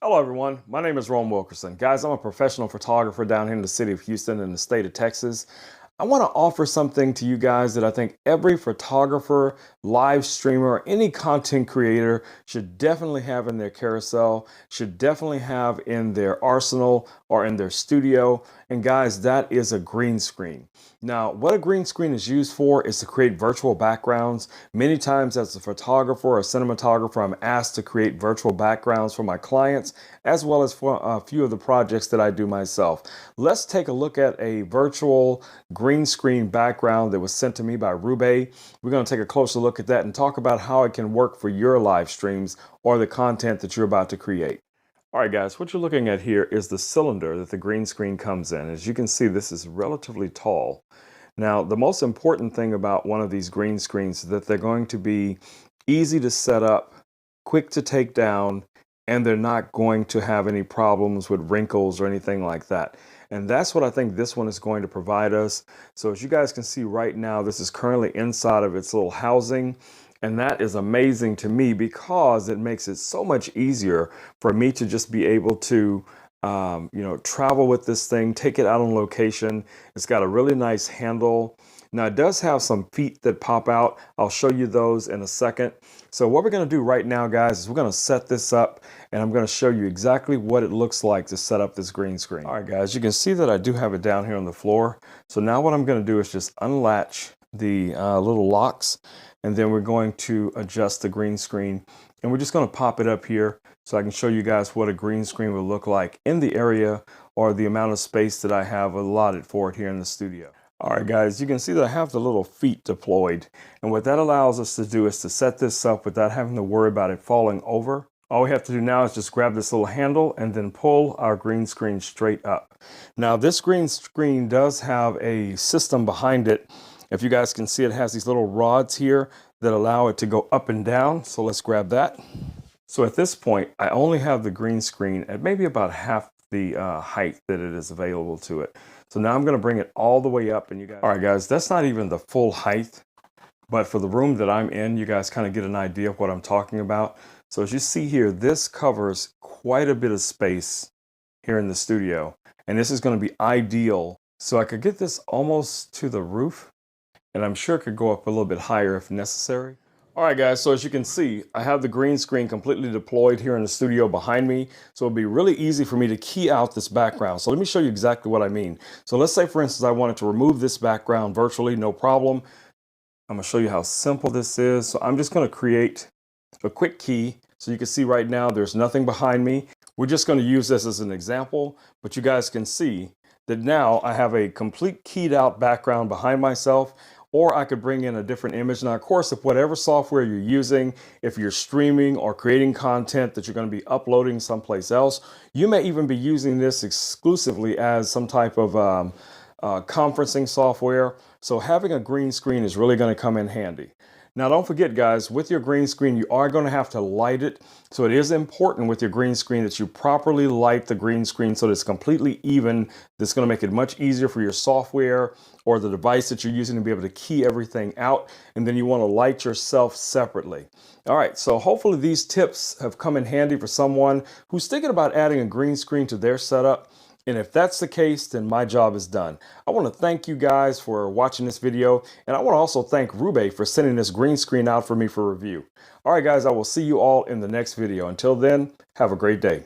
Hello everyone, my name is Ron Wilkerson. Guys, I'm a professional photographer down here in the city of Houston in the state of Texas. I want to offer something to you guys that I think every photographer, live streamer, or any content creator should definitely have in their carousel, should definitely have in their arsenal or in their studio. And guys, that is a green screen. Now, what a green screen is used for is to create virtual backgrounds. Many times as a photographer or cinematographer, I'm asked to create virtual backgrounds for my clients, as well as for a few of the projects that I do myself. Let's take a look at a virtual green screen background that was sent to me by RAUBAY. We're going to take a closer look at that and talk about how it can work for your live streams or the content that you're about to create. All right, guys, what you're looking at here is the cylinder that the green screen comes in. As you can see, this is relatively tall. Now, the most important thing about one of these green screens is that they're going to be easy to set up, quick to take down, and they're not going to have any problems with wrinkles or anything like that. And that's what I think this one is going to provide us. So as you guys can see right now, this is currently inside of its little housing. And that is amazing to me because it makes it so much easier for me to just be able to travel with this thing, take it out on location. It's got a really nice handle. Now it does have some feet that pop out. I'll show you those in a second. So what we're going to do right now, guys, is we're going to set this up and I'm going to show you exactly what it looks like to set up this green screen. All right, guys, you can see that I do have it down here on the floor. So now what I'm going to do is just unlatch the little locks, and then we're going to adjust the green screen, and we're just going to pop it up here so I can show you guys what a green screen will look like in the area or the amount of space that I have allotted for it here in the studio. All right, guys, you can see that I have the little feet deployed, and what that allows us to do is to set this up without having to worry about it falling over. All we have to do now is just grab this little handle and then pull our green screen straight up. Now, this green screen does have a system behind it. If you guys can see, it has these little rods here that allow it to go up and down. So let's grab that. So at this point, I only have the green screen at maybe about half the height that it is available to it. So now I'm going to bring it all the way up, and you guys, all right, guys, that's not even the full height, but for the room that I'm in, you guys kind of get an idea of what I'm talking about. So as you see here, this covers quite a bit of space here in the studio, and this is going to be ideal. So I could get this almost to the roof, and I'm sure it could go up a little bit higher if necessary. All right, guys, so as you can see, I have the green screen completely deployed here in the studio behind me. So it'll be really easy for me to key out this background. So let me show you exactly what I mean. So let's say, for instance, I wanted to remove this background virtually, no problem. I'm gonna show you how simple this is. So I'm just gonna create a quick key. So you can see right now, there's nothing behind me. We're just gonna use this as an example, but you guys can see that now I have a complete keyed out background behind myself, or I could bring in a different image. Now, of course, if whatever software you're using, if you're streaming or creating content that you're going to be uploading someplace else, you may even be using this exclusively as some type of conferencing software. So having a green screen is really going to come in handy. Now, don't forget, guys, with your green screen, you are going to have to light it. So it is important with your green screen that you properly light the green screen so that it's completely even. That's going to make it much easier for your software or the device that you're using to be able to key everything out. And then you want to light yourself separately. All right, so hopefully these tips have come in handy for someone who's thinking about adding a green screen to their setup. And if that's the case, then my job is done. I want to thank you guys for watching this video. And I want to also thank RAUBAY for sending this green screen out for me for review. All right, guys, I will see you all in the next video. Until then, have a great day.